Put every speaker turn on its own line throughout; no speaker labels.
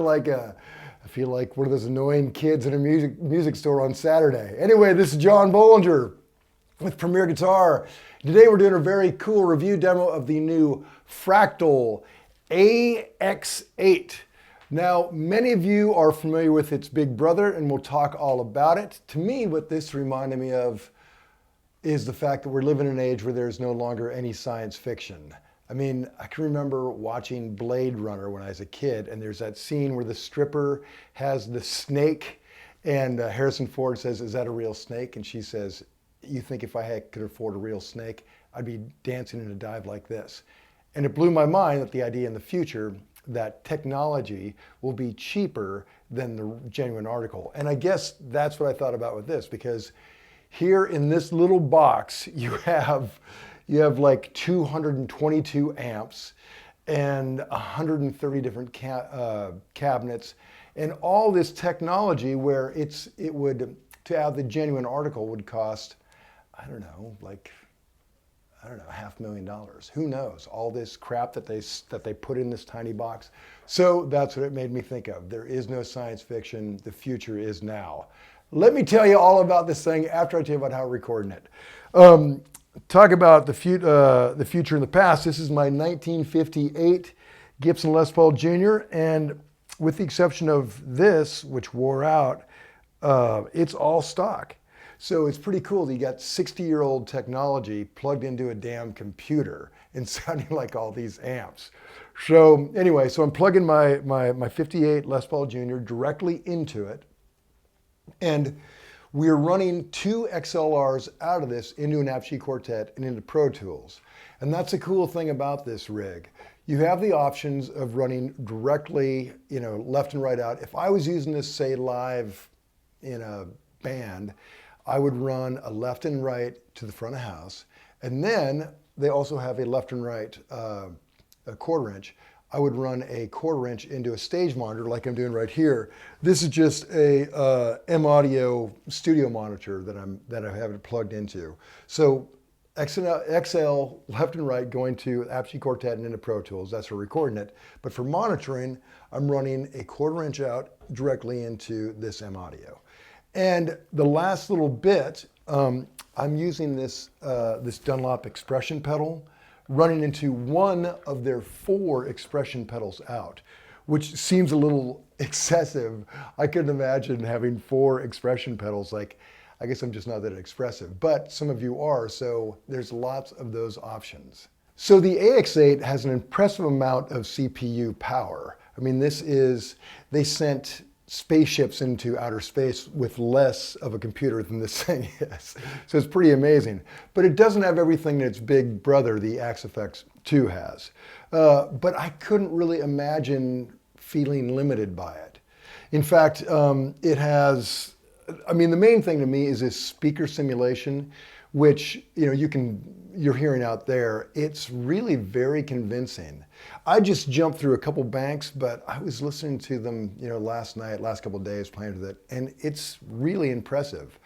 I feel like one of those annoying kids in a music store on Saturday. Anyway, this is John Bollinger with Premier Guitar. Today we're doing a very cool review demo of the new Fractal AX8. Now, many of you are familiar with its big brother, and we'll talk all about it. To me, what this reminded me of is the fact that we're living in an age where there's no longer any science fiction. I mean, I can remember watching Blade Runner when I was a kid, and there's that scene where the stripper has the snake, and Harrison Ford says, "Is that a real snake?" And she says, "You think if could afford a real snake, I'd be dancing in a dive like this." And it blew my mind that the idea in the future that technology will be cheaper than the genuine article. And I guess that's what I thought about with this, because here in this little box, you have like 222 amps and 130 different cabinets, and all this technology where to have the genuine article would cost, I don't know, $500,000. Who knows? All this crap that they put in this tiny box. So that's what it made me think of. There is no science fiction. The future is now. Let me tell you all about this thing after I tell you about how I'm recording it. Talk about the future and the past. This is my 1958 Gibson Les Paul Jr. And with the exception of this, which wore out, it's all stock. So it's pretty cool that you got 60-year-old technology plugged into a damn computer and sounding like all these amps. So anyway, so I'm plugging my 58 Les Paul Jr. directly into it. And we're running two XLRs out of this into an AX8 Quartet and into Pro Tools. And that's the cool thing about this rig. You have the options of running directly, left and right out. If I was using this, say, live in a band, I would run a left and right to the front of house. And then they also have a left and right a 1/4 inch. I would run a 1/4 inch into a stage monitor like I'm doing right here. This is just a M Audio studio monitor that I have it plugged into. So XL left and right going to AX8 Quartet and into Pro Tools. That's for recording it. But for monitoring, I'm running a 1/4 inch out directly into this M Audio. And the last little bit, I'm using this Dunlop expression pedal, running into one of their 4 expression pedals out, which seems a little excessive. I couldn't imagine having 4 expression pedals. I guess I'm just not that expressive, but some of you are, so there's lots of those options. So the AX8 has an impressive amount of CPU power. I mean, they sent spaceships into outer space with less of a computer than this thing is. So it's pretty amazing. But it doesn't have everything that its big brother, the AX8 II, has. But I couldn't really imagine feeling limited by it. In fact, it has, the main thing to me is this speaker simulation, which you're hearing out there. It's really very convincing. I just jumped through a couple banks, but I was listening to them, last couple of days playing with it, and it's really impressive.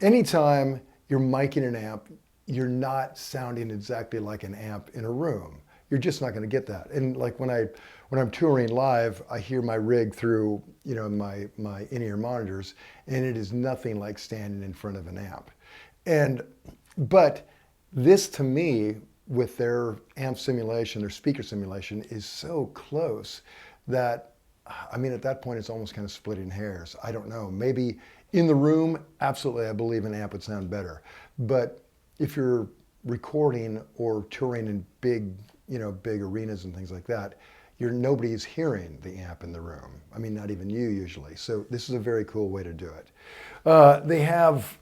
Anytime you're miking an amp, you're not sounding exactly like an amp in a room. You're just not going to get that. And like when I'm touring live, I hear my rig through, my in-ear monitors, and it is nothing like standing in front of an amp. But this, to me, with their amp simulation, their speaker simulation, is so close that, at that point, it's almost kind of splitting hairs. I don't know. Maybe in the room, absolutely, I believe an amp would sound better. But if you're recording or touring in big arenas and things like that, nobody's hearing the amp in the room. Not even you usually. So this is a very cool way to do it. They have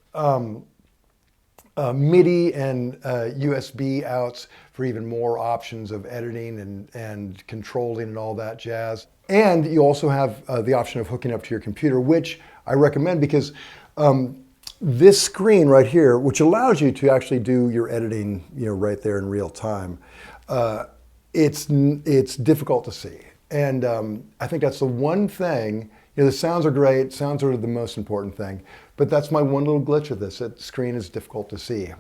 MIDI and USB outs for even more options of editing and controlling and all that jazz. And you also have the option of hooking up to your computer, which I recommend because this screen right here, which allows you to actually do your editing, right there in real time, it's difficult to see. And I think that's the one thing. The sounds are great. Sounds are the most important thing. But that's my one little glitch with this. That screen is difficult to see.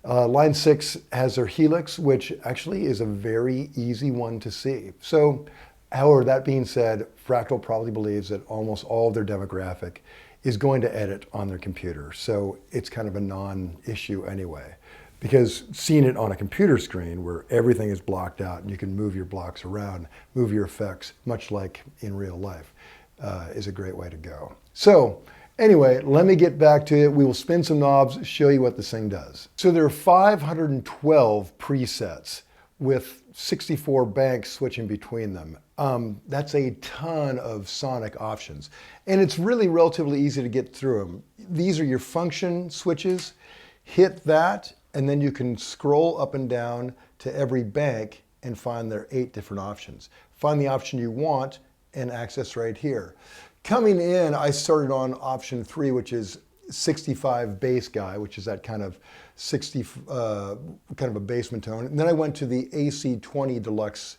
Line 6 has their helix, which actually is a very easy one to see. So However, that being said, Fractal probably believes that almost all of their demographic is going to edit on their computer. So it's kind of a non-issue anyway. Because seeing it on a computer screen where everything is blocked out and you can move your blocks around, move your effects, much like in real life, is a great way to go. So anyway, let me get back to it. We will spin some knobs, show you what this thing does. So there are 512 presets with 64 banks switching between them. That's a ton of sonic options. And it's really relatively easy to get through them. These are your function switches. Hit that, and then you can scroll up and down to every bank and find their 8 different options. Find the option you want and access right here. Coming in, I started on option 3, which is 65 bass guy, which is that kind of 60, kind of a basement tone. And then I went to the AC20 Deluxe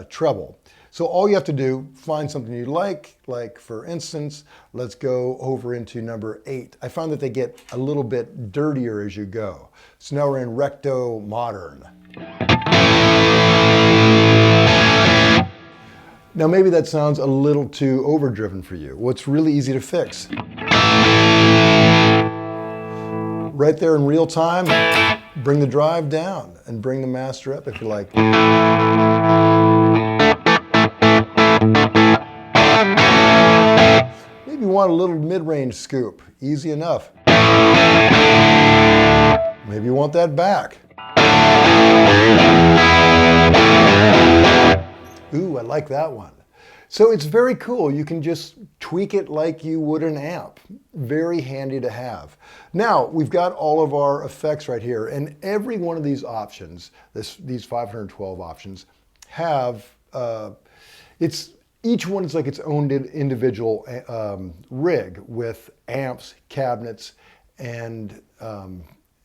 treble. So all you have to do, find something you like for instance, let's go over into number 8. I found that they get a little bit dirtier as you go. So now we're in Recto Modern. Now maybe that sounds a little too overdriven for you. Well, it's really easy to fix. Right there in real time, bring the drive down and bring the master up if you like. Maybe you want a little mid-range scoop. Easy enough. Maybe you want that back. Ooh, I like that one. So it's very cool. You can just tweak it like you would an amp. Very handy to have. Now, we've got all of our effects right here, and every one of these options, these 512 options, have, each one is like its own individual rig with amps, cabinets, and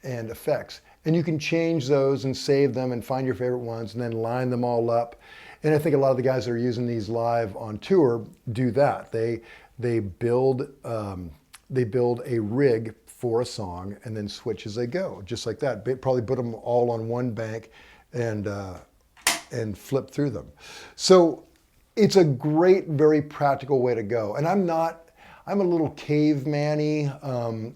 effects. And you can change those and save them and find your favorite ones and then line them all up. And I think a lot of the guys that are using these live on tour do that. They build a rig for a song and then switch as they go, just like that. Probably put them all on one bank and flip through them. So it's a great, very practical way to go. And I'm a little caveman-y.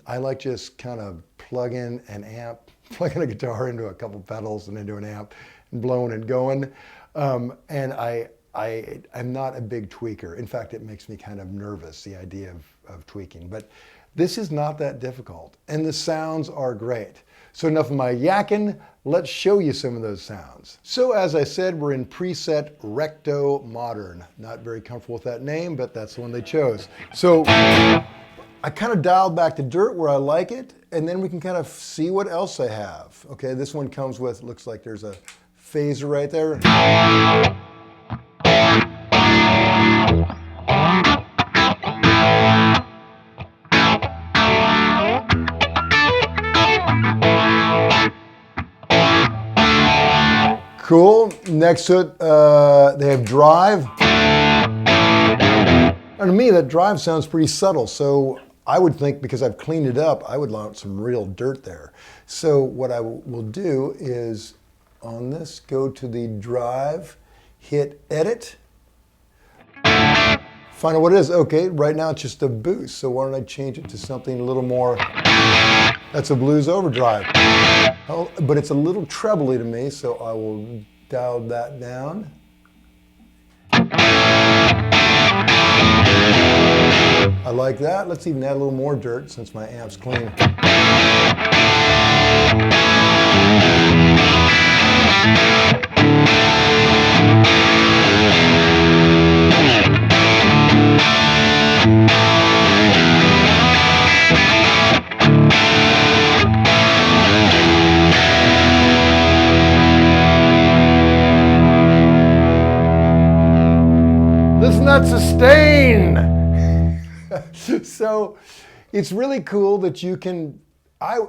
I like just kind of plugging an amp, plugging a guitar into a couple pedals and into an amp and blowing and going. And I'm not a big tweaker. In fact, it makes me kind of nervous, the idea of tweaking. But this is not that difficult. And the sounds are great. So enough of my yakking. Let's show you some of those sounds. So as I said, we're in preset Recto Modern. Not very comfortable with that name, but that's the one they chose. So I kind of dialed back to dirt where I like it, and then we can kind of see what else I have. Okay, this one comes with, looks like there's a phaser right there. Cool. Next to it, they have drive. And to me, that drive sounds pretty subtle. So I would think, because I've cleaned it up, I would want some real dirt there. So what I will do is, on this, go to the drive, hit edit. Find out what it is. Okay, right now it's just a boost. So why don't I change it to something a little more, that's a blues overdrive. Oh, but it's a little trebly to me, so I will dial that down. I like that. Let's even add a little more dirt since my amp's clean. Listen, that sustain. So it's really cool that you can, I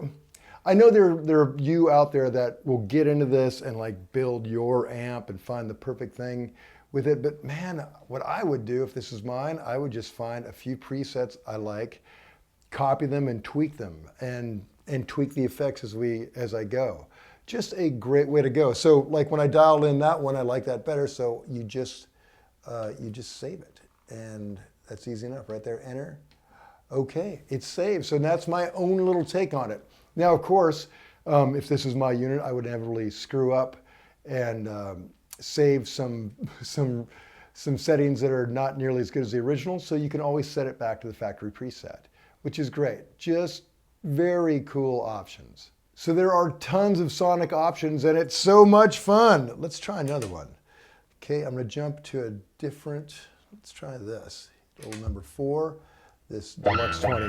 know there are you out there that will get into this and like build your amp and find the perfect thing with it. But man, what I would do if this is mine, I would just find a few presets I like, copy them and tweak them and tweak the effects as I go. Just a great way to go. So like when I dial in that one, I like that better. So you just you just save it. And that's easy enough. Right there, enter. Okay, it's saved. So that's my own little take on it. Now, of course, if this was my unit, I would inevitably screw up and save some settings that are not nearly as good as the original. So you can always set it back to the factory preset, which is great. Just very cool options. So there are tons of sonic options and it's so much fun. Let's try another one. Okay, I'm going to jump to a different, let's try this. Little number 4, this Deluxe 20.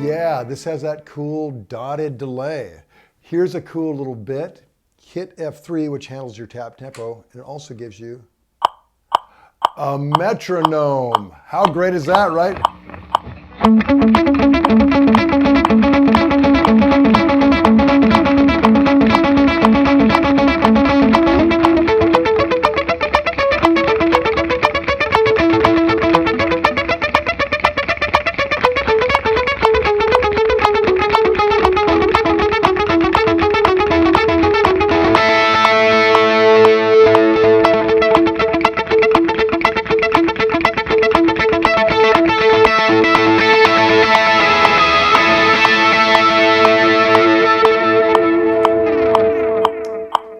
Yeah, this has that cool dotted delay. Here's a cool little bit. Hit F3, which handles your tap tempo, and it also gives you a metronome. How great is that, right?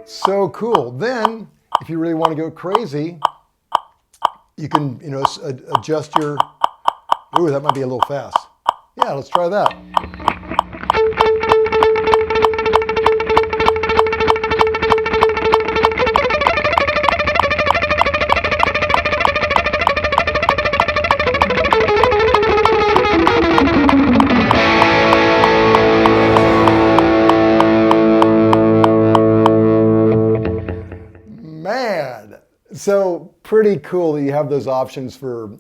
So cool. Then, if you really want to go crazy, you can, adjust your, ooh, that might be a little fast. Yeah, let's try that. So pretty cool that you have those options for,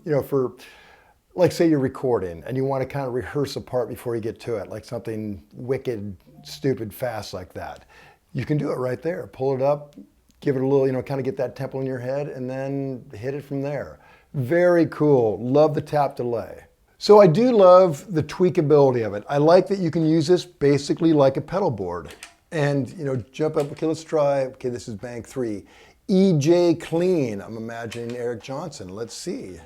like say you're recording and you want to kind of rehearse a part before you get to it, like something wicked, stupid, fast like that. You can do it right there. Pull it up, give it a little, kind of get that tempo in your head and then hit it from there. Very cool. Love the tap delay. So I do love the tweakability of it. I like that you can use this basically like a pedal board and, jump up. Okay, let's try, okay, this is bank 3. EJ clean. I'm imagining Eric Johnson. Let's see.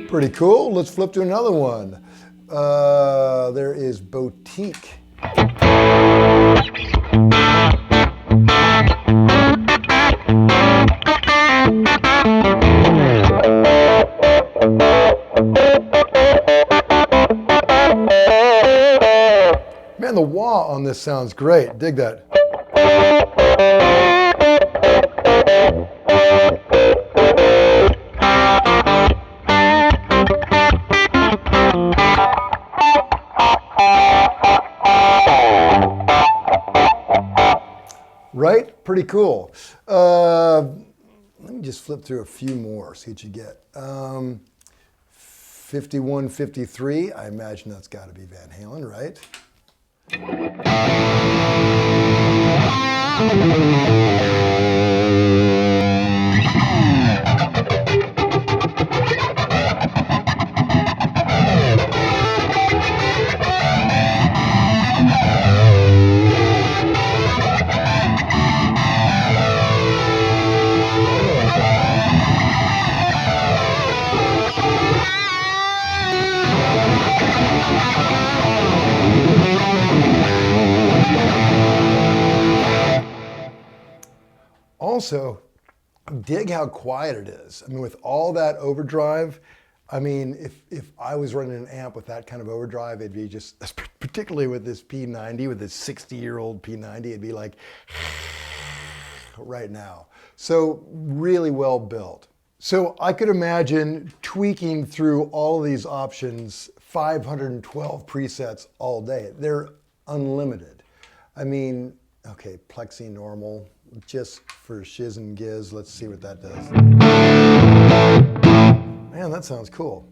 Pretty cool. Let's flip to another one. There is Boutique. Man, the wah on this sounds great. Dig that. Right? Pretty cool. Let me just flip through a few more, see what you get. 5153, I imagine that's got to be Van Halen, right? Also, dig how quiet it is. I mean, with all that overdrive, I mean, if I was running an amp with that kind of overdrive, it'd be just, particularly with this P90, with this 60-year-old P90, it'd be like right now. So really well built. So I could imagine tweaking through all of these options, 512 presets all day. They're unlimited. I mean, okay, plexi normal, just for shiz and giz. Let's see what that does. Man, that sounds cool.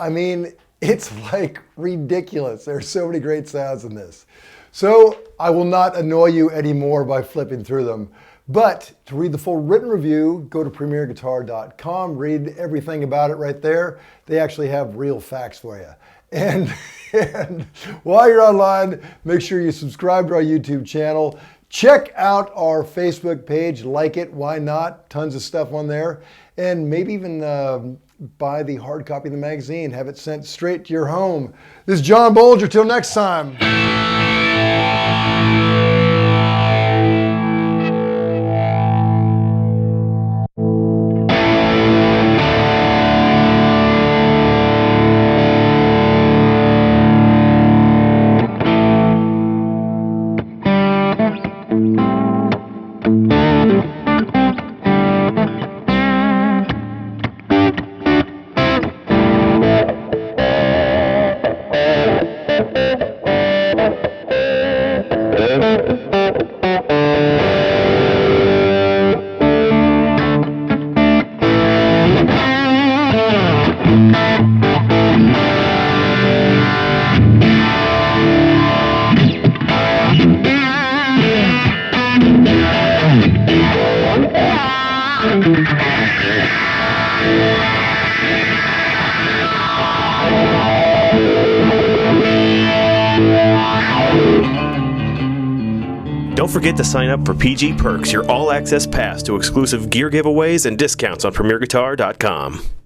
I mean, it's like ridiculous. There's so many great sounds in this. So I will not annoy you anymore by flipping through them. But to read the full written review, go to premierguitar.com, read everything about it right there. They actually have real facts for you. And while you're online, make sure you subscribe to our YouTube channel. Check out our Facebook page, like it, why not? Tons of stuff on there. And maybe even buy the hard copy of the magazine, have it sent straight to your home. This is John Bolger, till next time.
Don't forget to sign up for PG Perks, your all-access pass to exclusive gear giveaways and discounts on premierguitar.com.